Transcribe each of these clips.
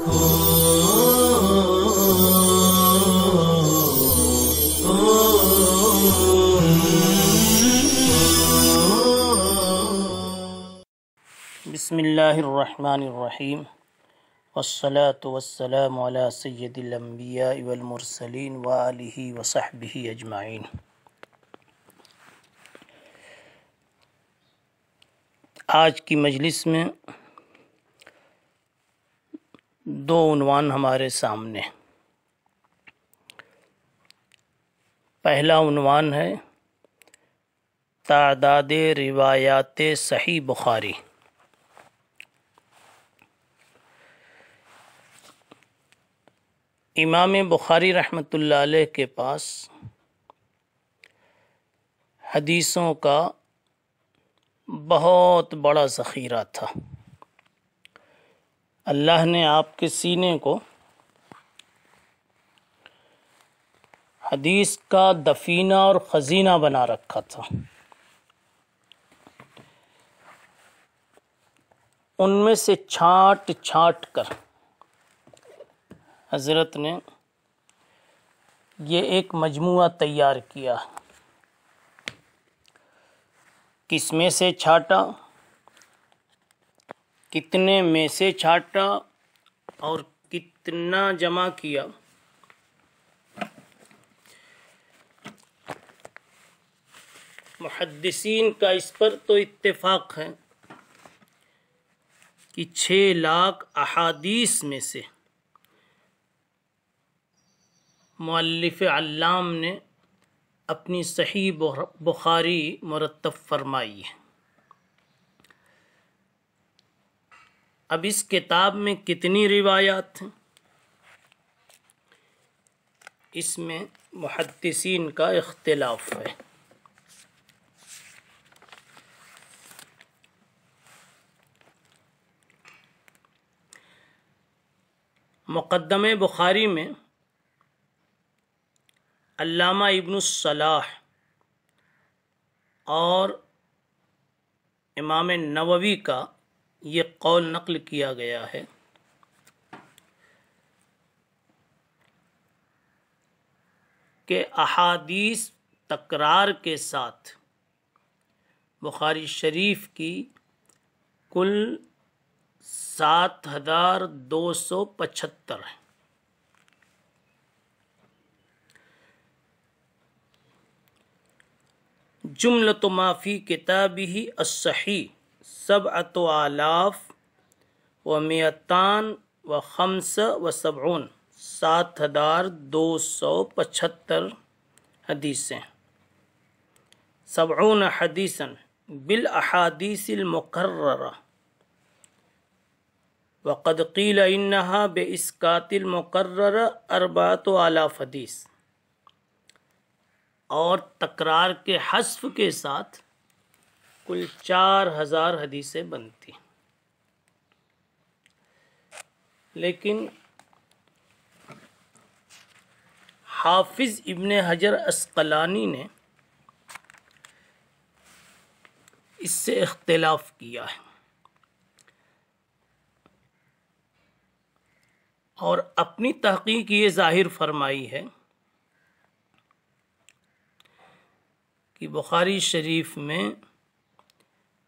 بسم اللہ الرحمن الرحیم والصلاة والسلام علی سید الانبیاء والمرسلین وآلہ وصحبہ اجمعین۔ آج کی مجلس میں دو عنوان ہمارے سامنے۔ پہلا عنوان ہے تعداد روایات صحیح بخاری۔ امام بخاری رحمۃ اللہ علیہ کے پاس حدیثوں کا بہت بڑا ذخیرہ تھا۔ اللہ نے آپ کے سینے کو حدیث کا دفینہ اور خزینہ بنا رکھا تھا۔ ان میں سے چھانٹ چھانٹ کر حضرت نے یہ ایک مجموعہ تیار کیا۔ کس میں سے چھانٹا، کتنے میں سے چھانٹا اور کتنا جمع کیا، محدثین کا اس پر تو اتفاق ہے کہ 6 لاکھ احادیث میں سے مؤلف علام نے اپنی صحیح بخاری مرتب فرمائی ہے۔ اب اس کتاب میں کتنی روایات ہیں، اس میں محدثین کا اختلاف ہے۔ مقدمہ بخاری میں علامہ ابن الصلاح اور امام نووی کا یہ قول نقل کیا گیا ہے کہ احادیث تکرار کے ساتھ بخاری شریف کی کل 7275 ہے۔ جملۃ ما فی کتابہ الصحیح 7275 7275 حدیثیں، 70 حدیثا بالاحادیث المکررہ وقد قیل انہا باسکات المکررہ 4000 حدیث، اور تکرار کے حذف کے ساتھ کل 4000 حدیثیں بنتی۔ لیکن حافظ ابن حجر عسقلانی نے اس سے اختلاف کیا ہے اور اپنی تحقیق یہ ظاہر فرمائی ہے کہ بخاری شریف میں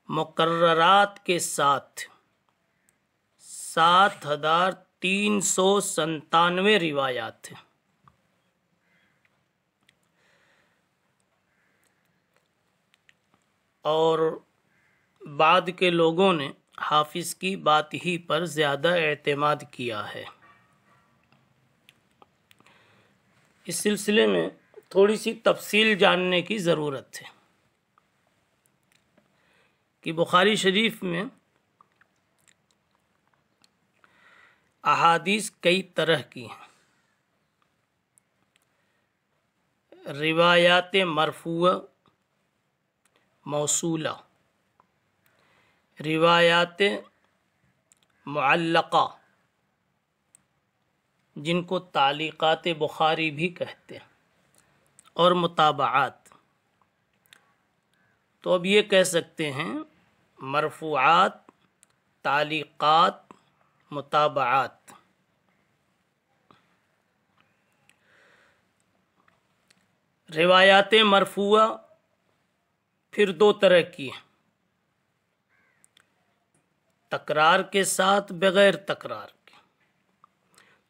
مقررات کے ساتھ 7397 روایات ہیں۔ اور بعد کے لوگوں نے حافظ کی بات ہی پر زیادہ اعتماد کیا ہے۔ اس سلسلے میں تھوڑی سی تفصیل جاننے کی ضرورت ہے کہ بخاری شریف میں احادیث کئی طرح کی ہیں۔ روایات مرفوعہ موصولہ، روایات معلقہ جن کو تعلیقات بخاری بھی کہتے ہیں، اور متابعات۔ تو اب یہ کہہ سکتے ہیں مرفوعات، تعلیقات، متابعات۔ روایات مرفوعہ پھر دو طرح کی ہیں، تکرار کے ساتھ، بغیر تکرار کے۔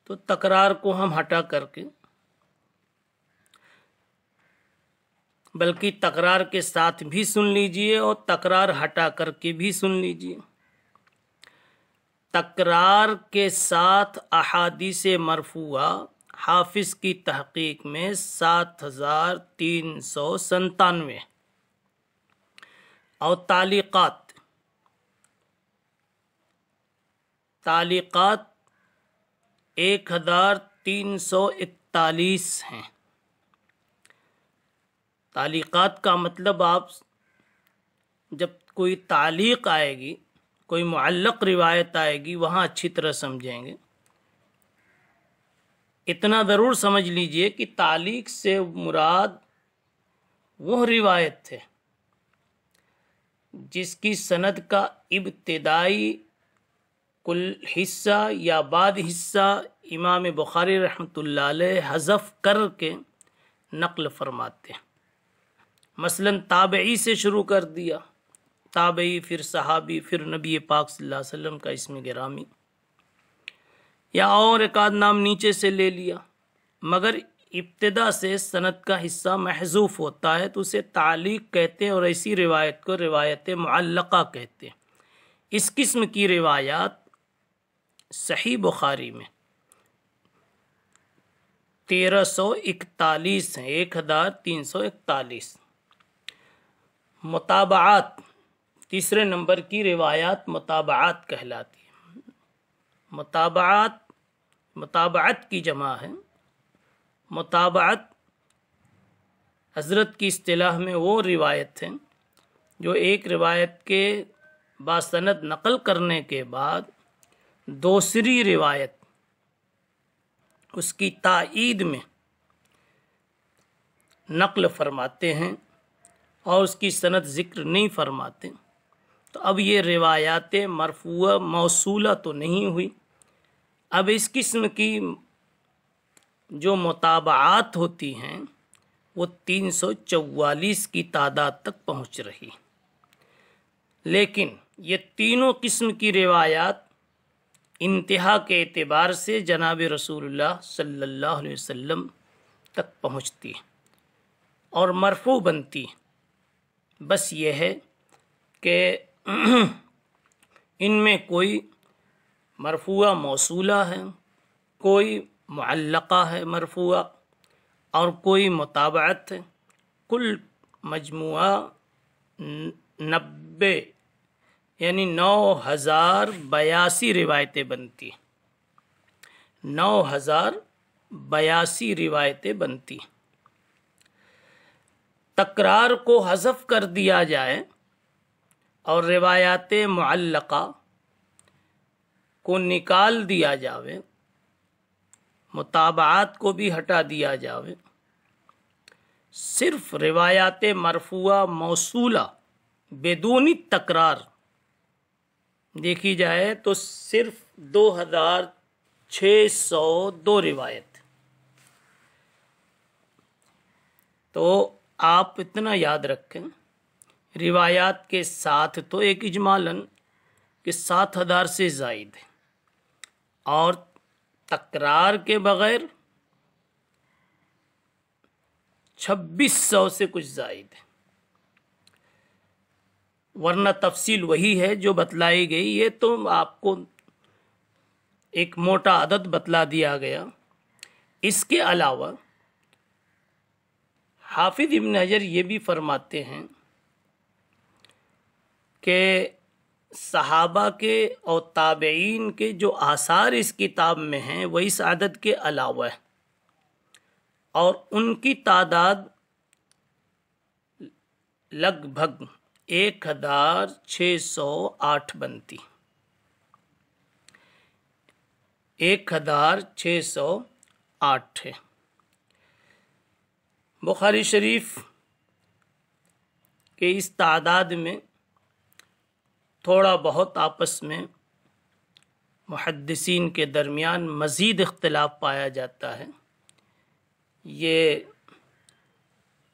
تو تکرار کو ہم ہٹا کر کے، بلکہ تکرار کے ساتھ بھی سن لیجئے اور تکرار ہٹا کر کے بھی سن لیجئے۔ تکرار کے ساتھ احادیث مرفوعہ حافظ کی تحقیق میں 7397 اور تعلیقات 1341 ہیں۔ تعلیقات کا مطلب آپ جب کوئی تعلیق آئے گی، کوئی معلق روایت آئے گی، وہاں اچھی طرح سمجھیں گے۔ اتنا ضرور سمجھ لیجئے کہ تعلیق سے مراد وہ روایت ہے جس کی سند کا ابتدائی کل حصہ یا بعد حصہ امام بخاری رحمۃ اللہ علیہ حذف کر کے نقل فرماتے ہیں۔ مثلا تابعی سے شروع کر دیا، تابعی پھر صحابی پھر نبی پاک صلی اللہ علیہ وسلم کا اسم گرامی، یا اور ایک آدھ نام نیچے سے لے لیا، مگر ابتدا سے سند کا حصہ محذوف ہوتا ہے تو اسے تعلیق کہتے ہیں، اور ایسی روایت کو روایت معلقہ کہتے ہیں۔ اس قسم کی روایات صحیح بخاری میں 1341 ہیں، 1341۔ متابعات، تیسرے نمبر کی روایات متابعات کہلاتی ہیں۔ متابعت کی جمع ہے۔ متابعت حضرت کی اصطلاح میں وہ روایت ہے جو ایک روایت کے باسند نقل کرنے کے بعد دوسری روایت اس کی تائید میں نقل فرماتے ہیں اور اس کی سند ذکر نہیں فرماتے۔ تو اب یہ روایات مرفوعہ موصولہ تو نہیں ہوئی۔ اب اس قسم کی جو متابعات ہوتی ہیں وہ 344 کی تعداد تک پہنچ رہی، لیکن یہ تینوں قسم کی روایات انتہا کے اعتبار سے جناب رسول اللہ صلی اللہ علیہ وسلم تک پہنچتی اور مرفوع بنتی۔ بس یہ ہے کہ ان میں کوئی مرفوعہ موصولہ ہے، کوئی معلقہ ہے مرفوعہ، اور کوئی متابعت ہے۔ کل مجموعہ 90 یعنی 9082 روایتیں بنتی، 9082 روایتیں بنتی۔ تکرار کو حذف کر دیا جائے اور روایات معلقہ کو نکال دیا جاوے، متابعات کو بھی ہٹا دیا جاوے، صرف روایات مرفوعہ موصولہ بدون تکرار دیکھی جائے تو صرف 2602 روایت۔ تو آپ اتنا یاد رکھیں، روایات کے ساتھ تو ایک اجمالاً کہ 7000 سے زائد ہے، اور تکرار کے بغیر 2600 سے کچھ زائد ہے، ورنہ تفصیل وہی ہے جو بتلائی گئی۔ یہ تو آپ کو ایک موٹا عدد بتلا دیا گیا۔ اس کے علاوہ حافظ ابن حجر یہ بھی فرماتے ہیں کہ صحابہ کے اور تابعین کے جو آثار اس کتاب میں ہیں وہ اس عدد کے علاوہ ہے، اور ان کی تعداد لگ بھگ 1608 بنتی، 1608 ہے۔ بخاری شریف کے اس تعداد میں تھوڑا بہت آپس میں محدثین کے درمیان مزید اختلاف پایا جاتا ہے۔ یہ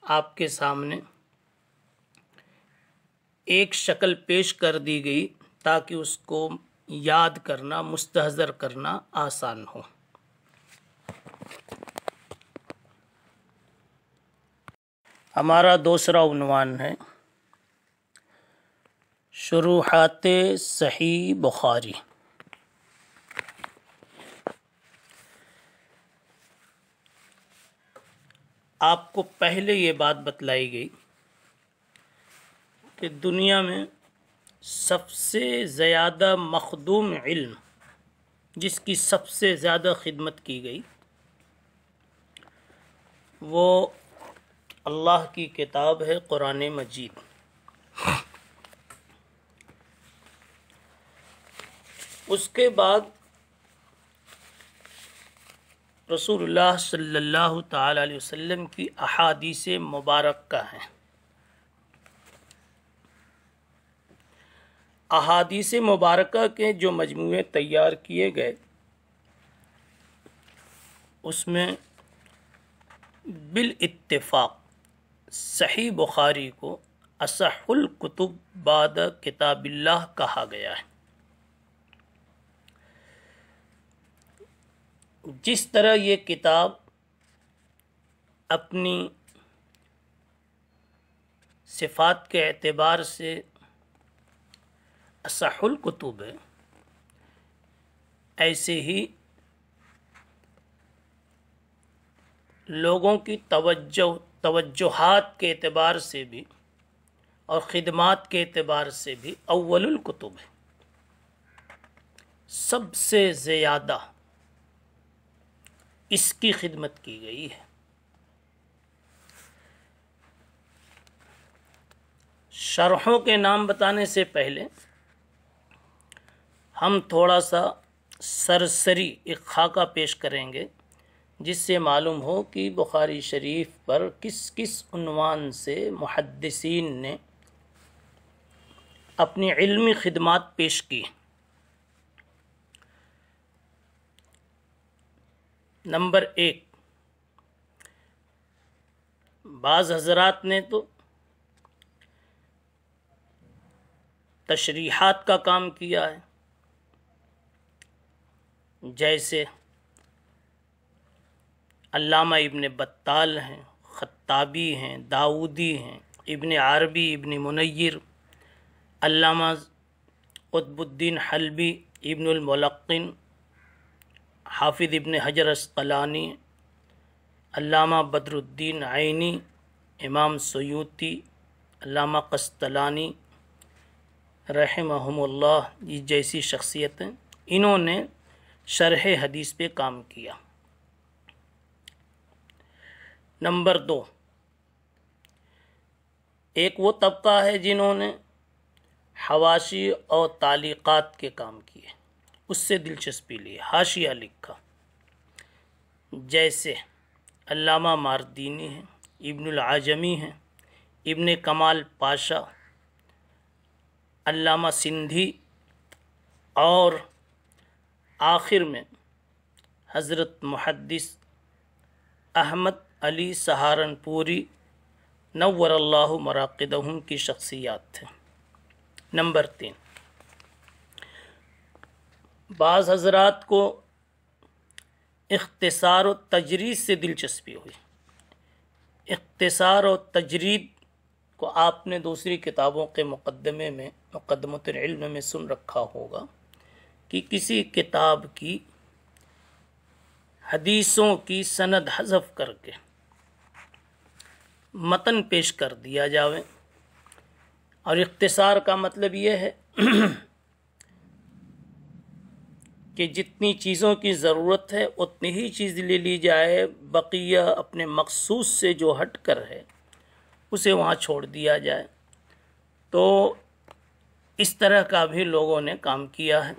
آپ کے سامنے ایک شکل پیش کر دی گئی تاکہ اس کو یاد کرنا، مستحضر کرنا آسان ہو۔ ہمارا دوسرا عنوان ہے شروحات صحیح بخاری۔ آپ کو پہلے یہ بات بتلائی گئی کہ دنیا میں سب سے زیادہ مخدوم علم، جس کی سب سے زیادہ خدمت کی گئی، وہ اللہ کی کتاب ہے قرآن مجید۔ اس کے بعد رسول اللہ صلی اللہ تعالی علیہ وسلم کی احادیث مبارکہ ہیں۔ احادیث مبارکہ کے جو مجموعے تیار کیے گئے، اس میں بالاتفاق صحیح بخاری کو اصح الکتب بعد کتاب اللہ کہا گیا ہے۔ جس طرح یہ کتاب اپنی صفات کے اعتبار سے اصح الکتب ہے، ایسے ہی لوگوں کی توجہات کے اعتبار سے بھی اور خدمات کے اعتبار سے بھی اول الکتب ہے۔ سب سے زیادہ اس کی خدمت کی گئی ہے۔ شرحوں کے نام بتانے سے پہلے ہم تھوڑا سا سرسری ایک خاکہ پیش کریں گے، جس سے معلوم ہو کہ بخاری شریف پر کس کس عنوان سے محدثین نے اپنی علمی خدمات پیش کی۔ نمبر 1، بعض حضرات نے تو تشریحات کا کام کیا ہے، جیسے علامہ ابن بطال ہیں، خطابی ہیں، داودی ہیں، ابن عربی، ابن منیر، علامہ قطب الدین حلبی، ابن الملقن، حافظ ابن حجر عسقلانی، علامہ بدر الدین عینی، امام سیوطی، علامہ قسطلانی رحمہم اللہ، یہ جیسی شخصیتیں، انہوں نے شرح حدیث پہ کام کیا۔ نمبر 2، ایک وہ طبقہ ہے جنہوں نے حواشی اور تعلیقات کے کام کیے، اس سے دلچسپی لی، حاشیہ لکھا، جیسے علامہ ماردینی ہیں، ابن العجمی ہیں، ابن کمال پاشا، علامہ سندھی، اور آخر میں حضرت محدث احمد علی سہارنپوری نور اللہ مراقدہم کی شخصیات تھے۔ نمبر 3، بعض حضرات کو اختصار و تجرید سے دلچسپی ہوئی۔ اختصار و تجرید کو آپ نے دوسری کتابوں کے مقدمے میں، مقدمۃ العلم میں سن رکھا ہوگا کہ کسی کتاب کی حدیثوں کی سند حذف کر کے متن پیش کر دیا جاوے، اور اختصار کا مطلب یہ ہے کہ جتنی چیزوں کی ضرورت ہے اتنی ہی چیز لے لی جائے، بقیہ اپنے مقصود سے جو ہٹ کر ہے اسے وہاں چھوڑ دیا جائے۔ تو اس طرح کا بھی لوگوں نے کام کیا ہے،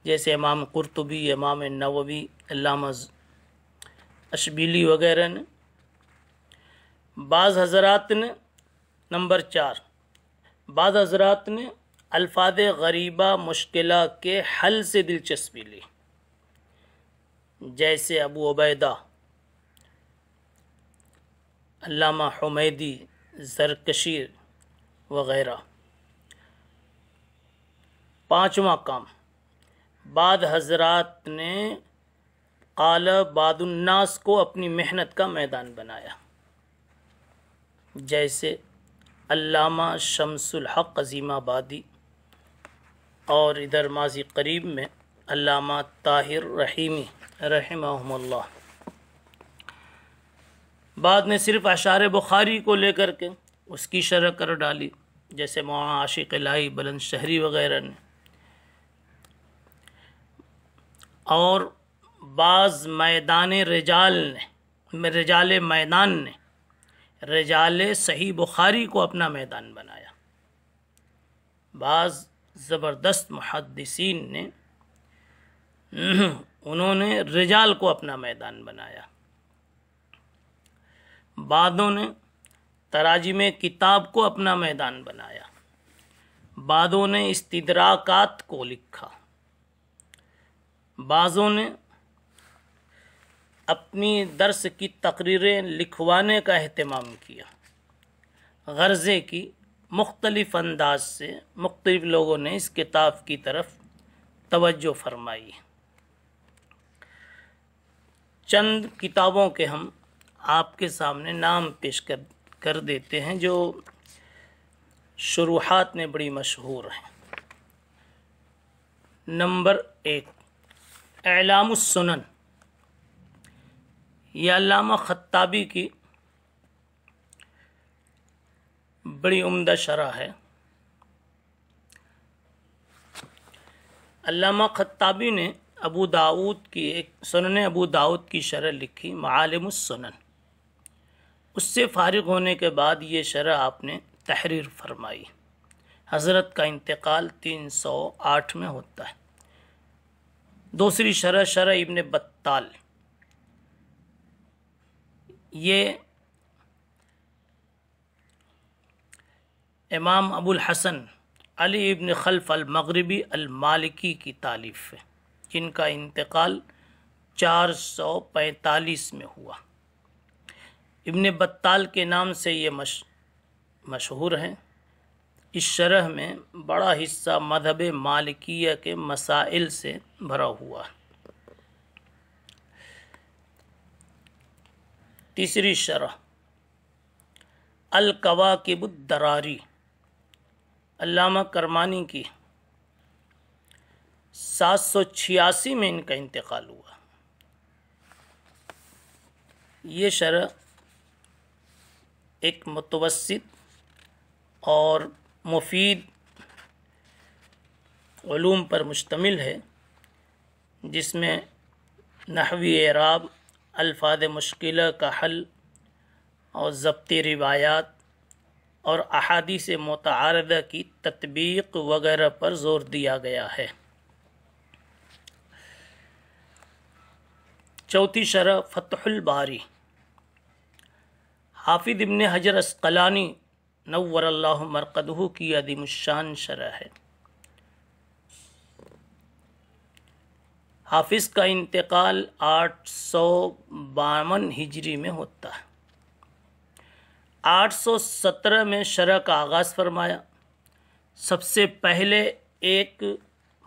جیسے امام قرطبی، امام نووی، علامہ اشبیلی وغیرہ نے۔ بعض حضرات نے، نمبر 4، بعض حضرات نے الفاظ غریبہ مشکلہ کے حل سے دلچسپی لی، جیسے ابو عبیدہ، علامہ حمیدی، زرکشی وغیرہ۔ پانچواں کام، بعض حضرات نے قال بعض الناس کو اپنی محنت کا میدان بنایا، جیسے علامہ شمس الحق عظیم آبادی، اور ادھر ماضی قریب میں علامہ طاہر رحیمی رحمہم اللہ۔ بعد نے صرف اشعار بخاری کو لے کر کے اس کی شرح کر ڈالی، جیسے مولانا عاشق الہی بلند شہری وغیرہ نے، اور بعض میدان رجال میدان نے رجال صحیح بخاری کو اپنا میدان بنایا۔ بعض زبردست محدثین نے انہوں نے رجال کو اپنا میدان بنایا۔ بعضوں نے تراجم کتاب کو اپنا میدان بنایا۔ بعضوں نے استدراکات کو لکھا۔ بعضوں نے اپنی درس کی تقریریں لکھوانے کا اہتمام کیا، غرضے کی مختلف انداز سے مختلف لوگوں نے اس کتاب کی طرف توجہ فرمائی۔ چند کتابوں کے ہم آپ کے سامنے نام پیش کر دیتے ہیں جو شروحات میں بڑی مشہور ہیں۔ نمبر 1، اعلام السنن، یہ علامہ خطابی کی بڑی عمدہ شرح ہے۔ علامہ خطابی نے ابو داؤد کی سنن ابو داؤد کی شرح لکھی، معالم السنن۔ اس سے فارغ ہونے کے بعد یہ شرح آپ نے تحریر فرمائی۔ حضرت کا انتقال 308 میں ہوتا ہے۔ دوسری شرح، شرح ابن بطال، یہ امام ابو الحسن علی ابن خلف المغربی المالکی کی تالیف ہے، جن کا انتقال 445 میں ہوا۔ ابن بطال کے نام سے یہ مشہور ہے۔ اس شرح میں بڑا حصہ مذہب مالکیہ کے مسائل سے بھرا ہوا ہے۔ تیسری شرح، الکواکب الدراری، علامہ کرمانی کی 786 میں ان کا انتقال ہوا۔ یہ شرح ایک متوسط اور مفید علوم پر مشتمل ہے، جس میں نحوی اعراب، الفاظ مشکلہ کا حل اور ضبطی روایات اور احادیث متعارضہ کی تطبیق وغیرہ پر زور دیا گیا ہے۔ چوتھی شرح، فتح الباری، حافظ ابن حجر عسقلانی نور اللہ مرقدہ کی عظیم الشان شرح ہے۔ حافظ کا انتقال 852 ہجری میں ہوتا ہے۔ 817 میں شرح کا آغاز فرمایا۔ سب سے پہلے ایک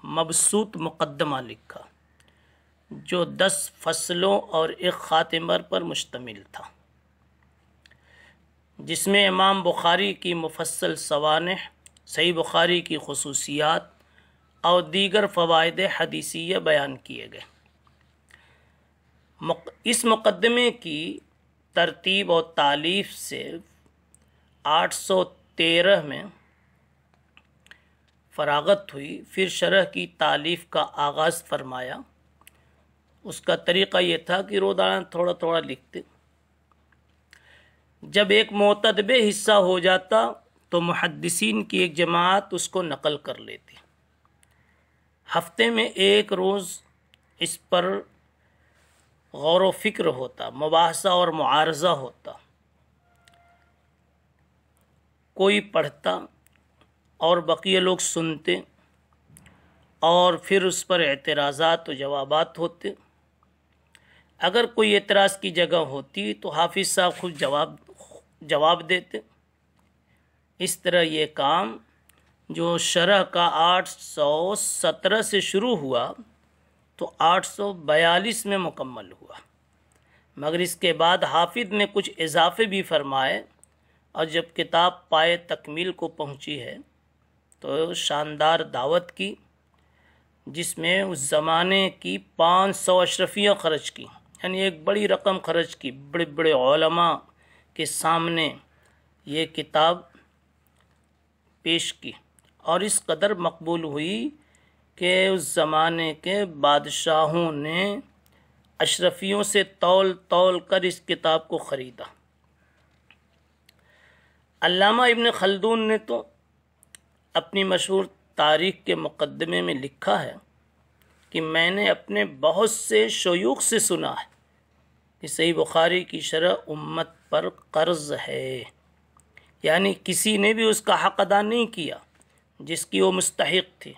مبسوط مقدمہ لکھا جو 10 فصلوں اور ایک خاتمہ پر مشتمل تھا، جس میں امام بخاری کی مفصل سوانح، صحیح بخاری کی خصوصیات اور دیگر فوائد حدیثیہ بیان کیے گئے۔ اس مقدمے کی ترتیب اور تالیف سے 813 میں فراغت ہوئی۔ پھر شرح کی تالیف کا آغاز فرمایا۔ اس کا طریقہ یہ تھا کہ روزانہ تھوڑا تھوڑا لکھتے۔ جب ایک معتدب حصہ ہو جاتا تو محدثین کی ایک جماعت اس کو نقل کر لیتی۔ ہفتے میں ایک روز اس پر غور و فکر ہوتا، مباحثہ اور معارضہ ہوتا، کوئی پڑھتا اور بقیہ لوگ سنتے، اور پھر اس پر اعتراضات و جوابات ہوتے۔ اگر کوئی اعتراض کی جگہ ہوتی تو حافظ صاحب جواب دیتے۔ اس طرح یہ کام جو شرح کا 817 سے شروع ہوا تو 842 میں مکمل ہوا، مگر اس کے بعد حافظ نے کچھ اضافے بھی فرمائے، اور جب کتاب پائے تکمیل کو پہنچی ہے تو شاندار دعوت کی، جس میں اس زمانے کی 500 اشرفیاں خرچ کی، یعنی ایک بڑی رقم خرچ کی، بڑے بڑے علماء کے سامنے یہ کتاب پیش کی، اور اس قدر مقبول ہوئی کہ اس زمانے کے بادشاہوں نے اشرفیوں سے تول تول کر اس کتاب کو خریدا۔ علامہ ابن خلدون نے تو اپنی مشہور تاریخ کے مقدمے میں لکھا ہے کہ میں نے اپنے بہت سے شیوخ سے سنا ہے کہ صحیح بخاری کی شرح امت پر قرض ہے، یعنی کسی نے بھی اس کا حق ادا نہیں کیا جس کی وہ مستحق تھی۔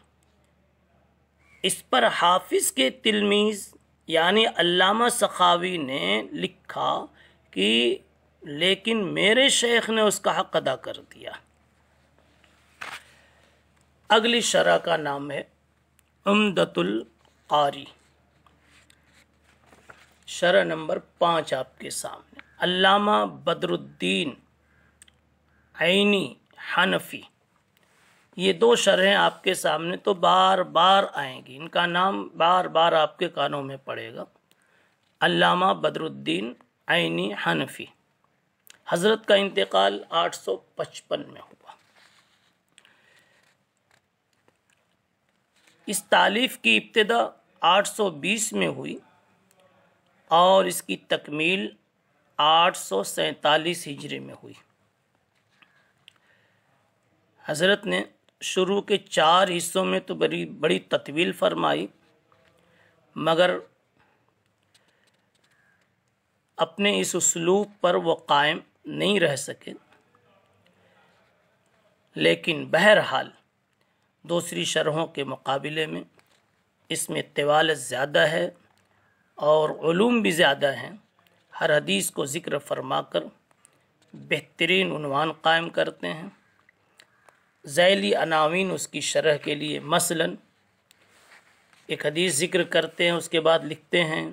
اس پر حافظ کے تلمیذ یعنی علامہ سخاوی نے لکھا کہ لیکن میرے شیخ نے اس کا حق ادا کر دیا۔ اگلی شرح کا نام ہے عمدۃ القاری، شرح نمبر 5 آپ کے سامنے۔ علامہ بدر الدین عینی حنفی، یہ 2 شرحیں آپ کے سامنے تو بار بار آئیں گی، ان کا نام بار بار آپ کے کانوں میں پڑے گا۔ علامہ بدر الدین عینی حنفی، حضرت کا انتقال 855 میں ہوا۔ اس تالیف کی ابتدا 820 میں ہوئی اور اس کی تکمیل 847 ہجری میں ہوئی۔ حضرت نے شروع کے 4 حصوں میں تو بڑی تطویل فرمائی، مگر اپنے اس اسلوب پر وہ قائم نہیں رہ سکے، لیکن بہرحال دوسری شرحوں کے مقابلے میں اس میں طوالت زیادہ ہے اور علوم بھی زیادہ ہیں۔ ہر حدیث کو ذکر فرما کر بہترین عنوان قائم کرتے ہیں۔ ذیلی عناوین اس کی شرح کے لیے، مثلا ایک حدیث ذکر کرتے ہیں، اس کے بعد لکھتے ہیں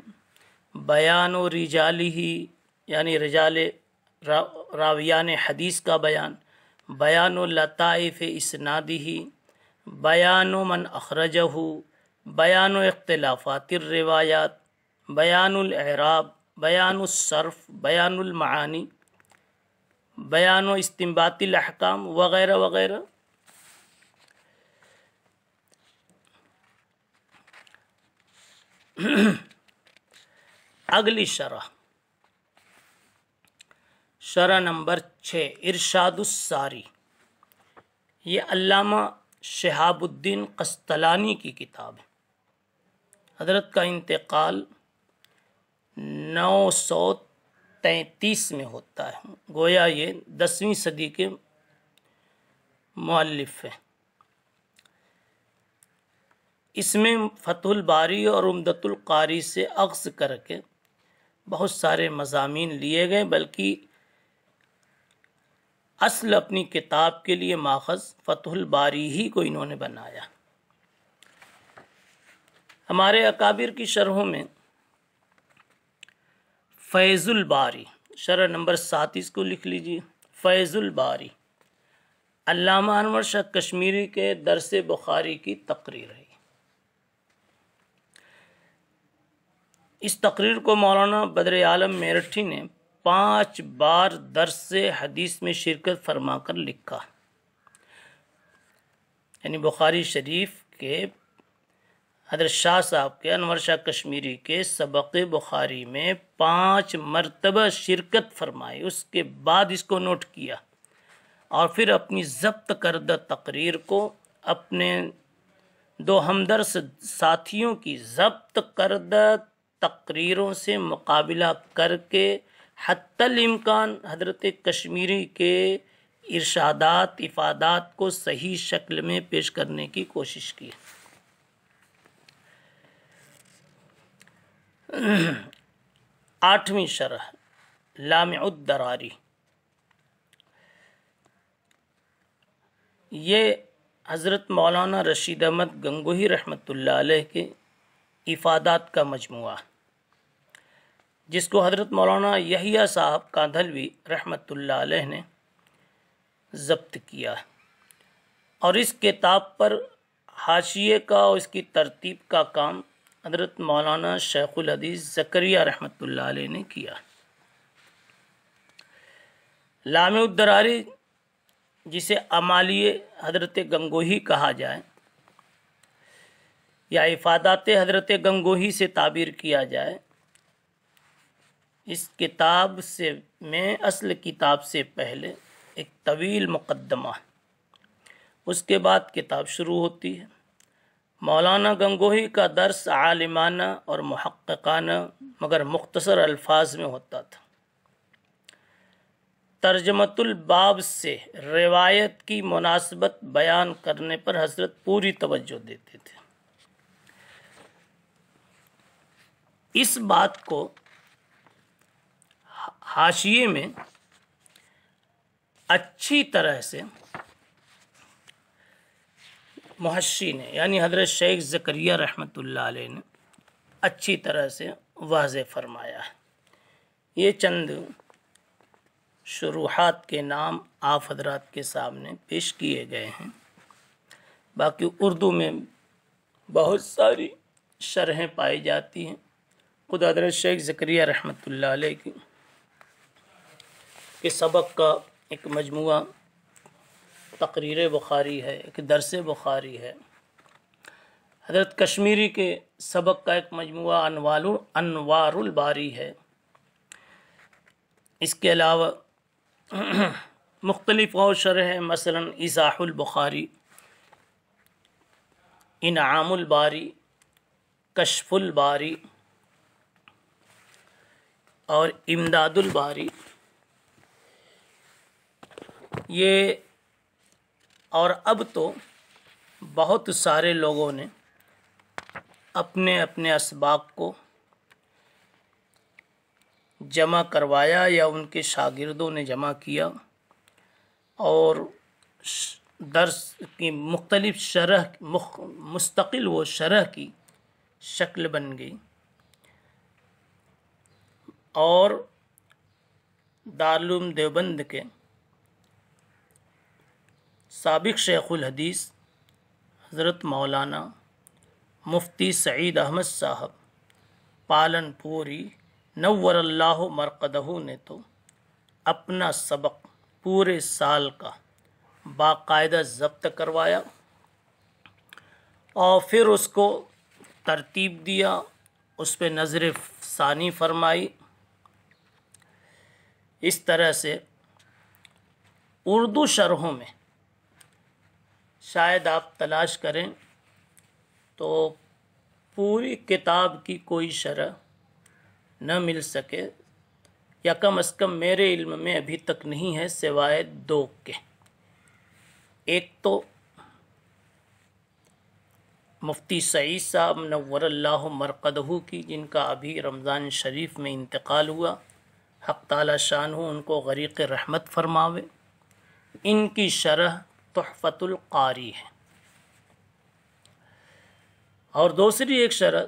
بیان و رجالہ، یعنی رجال راویان حدیث کا بیان، بیان و لطائف اسنادہ، بیان و من اخرجہ، بیان و اختلافات الروایات، بیان الاعراب، بیان الصرف، بیان المعانی، بیان و استنباط الاحکام وغیرہ وغیرہ۔ اگلی شرح نمبر 6 ارشاد الساری، یہ علامہ شہاب الدین قسطلانی کی کتاب ہے۔ حضرت کا انتقال 933 میں ہوتا ہے، گویا یہ 10ویں صدی کے مؤلف ہیں۔ اس میں فتح الباری اور عمدۃ القاری سے اخذ کر کے بہت سارے مضامین لیے گئے، بلکہ اصل اپنی کتاب کے لیے ماخذ فتح الباری ہی کو انہوں نے بنایا۔ ہمارے اکابر کی شرحوں میں فیض الباری، شرح نمبر 7 اس کو لکھ لیجیے، فیض الباری، علامہ انور شاہ کشمیری کے درس بخاری کی تقریر ہے۔ اس تقریر کو مولانا بدر عالم میرٹھی نے 5 بار درس حدیث میں شرکت فرما کر لکھا، یعنی بخاری شریف کے حضرت شاہ صاحب کے انور شاہ کشمیری کے سبق بخاری میں 5 مرتبہ شرکت فرمائی، اس کے بعد اس کو نوٹ کیا اور پھر اپنی ضبط کردہ تقریر کو اپنے 2 ہمدرس ساتھیوں کی ضبط کردہ تقریروں سے مقابلہ کر کے حتی الامکان حضرت کشمیری کے ارشادات افادات کو صحیح شکل میں پیش کرنے کی کوشش کی۔ 8ویں شرح لامع الدراری، یہ حضرت مولانا رشید احمد گنگوہی رحمۃ اللہ علیہ کے افادات کا مجموعہ، جس کو حضرت مولانا یحییٰ صاحب کاندھلوی رحمۃ اللہ علیہ نے ضبط کیا، اور اس کتاب پر حاشیے کا اور اس کی ترتیب کا کام حضرت مولانا شیخ الحدیث زکریہ رحمۃ اللہ علیہ نے کیا۔ لامع الدراری، جسے امالیہ حضرت گنگوہی کہا جائے یا افادات حضرت گنگوہی سے تعبیر کیا جائے، اس کتاب میں اصل کتاب سے پہلے ایک طویل مقدمہ، اس کے بعد کتاب شروع ہوتی ہے۔ مولانا گنگوہی کا درس عالمانہ اور محققانہ مگر مختصر الفاظ میں ہوتا تھا۔ ترجمۃ الباب سے روایت کی مناسبت بیان کرنے پر حضرت پوری توجہ دیتے تھے۔ اس بات کو حاشیے میں اچھی طرح سے محشی نے، یعنی حضرت شیخ زکریہ رحمۃ اللہ علیہ نے اچھی طرح سے واضح فرمایا ہے۔ یہ چند شروحات کے نام آپ حضرات کے سامنے پیش کیے گئے ہیں، باقی اردو میں بہت ساری شرحیں پائی جاتی ہیں۔ خود حضرت شیخ زکریہ رحمۃ اللہ علیہ کے سبق کا ایک مجموعہ تقریر بخاری ہے، ایک درس بخاری ہے۔ حضرت کشمیری کے سبق کا ایک مجموعہ انوار الباری ہے۔ اس کے علاوہ مختلف اور شرح، مثلا ایضاح البخاری، انعام الباری، کشف الباری اور امداد الباری، یہ اور اب تو بہت سارے لوگوں نے اپنے اپنے اسباق کو جمع کروایا یا ان کے شاگردوں نے جمع کیا، اور درس کی مختلف شرح مستقل وہ شرح کی شکل بن گئی، اور دارالعلوم دیوبند کے سابق شیخ الحدیث حضرت مولانا مفتی سعید احمد صاحب پالن پوری نور اللہ مرقدہ نے تو اپنا سبق پورے سال کا باقاعدہ ضبط کروایا اور پھر اس کو ترتیب دیا، اس پہ نظر ثانی فرمائی۔ اس طرح سے اردو شرحوں میں شاید آپ تلاش کریں تو پوری کتاب کی کوئی شرح نہ مل سکے، یا کم از کم میرے علم میں ابھی تک نہیں ہے، سوائے دو کے۔ ایک تو مفتی سعید صاحب نور اللہ مرقدہ کی، جن کا ابھی رمضان شریف میں انتقال ہوا، حق تعالی شان ہو ان کو غریق رحمت فرماوے۔ ان کی شرح تحفۃ القاری ہے، اور دوسری ایک شرح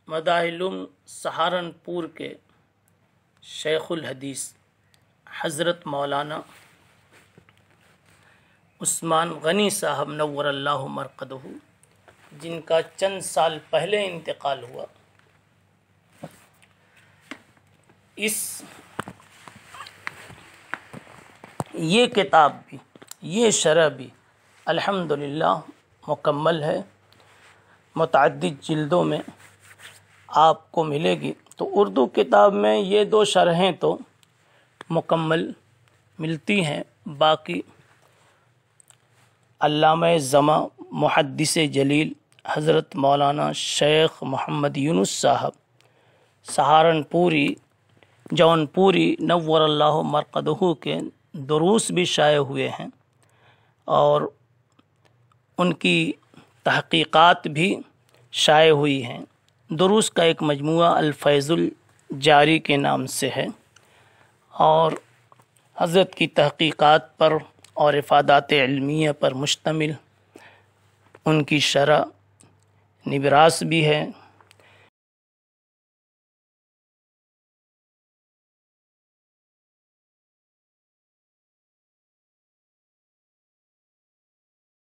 مداحل سہارنپور کے شیخ الحدیث حضرت مولانا عثمان غنی صاحب نور اللہ مرقدہ، جن کا چند سال پہلے انتقال ہوا، یہ کتاب بھی، یہ شرح بھی الحمدللہ مکمل ہے، متعدد جلدوں میں آپ کو ملے گی۔ تو اردو کتاب میں یہ دو شرحیں تو مکمل ملتی ہیں، باقی علامہ زماں محدث جلیل حضرت مولانا شیخ محمد یونس صاحب سہارنپوری جونپوری نور اللہ مرقدہ کے دروس بھی شائع ہوئے ہیں، اور ان کی تحقیقات بھی شائع ہوئی ہیں۔ دروس کا ایک مجموعہ الفیض الجاری کے نام سے ہے، اور حضرت کی تحقیقات پر اور افادات علمیہ پر مشتمل، ان کی شرح نبراس بھی ہے۔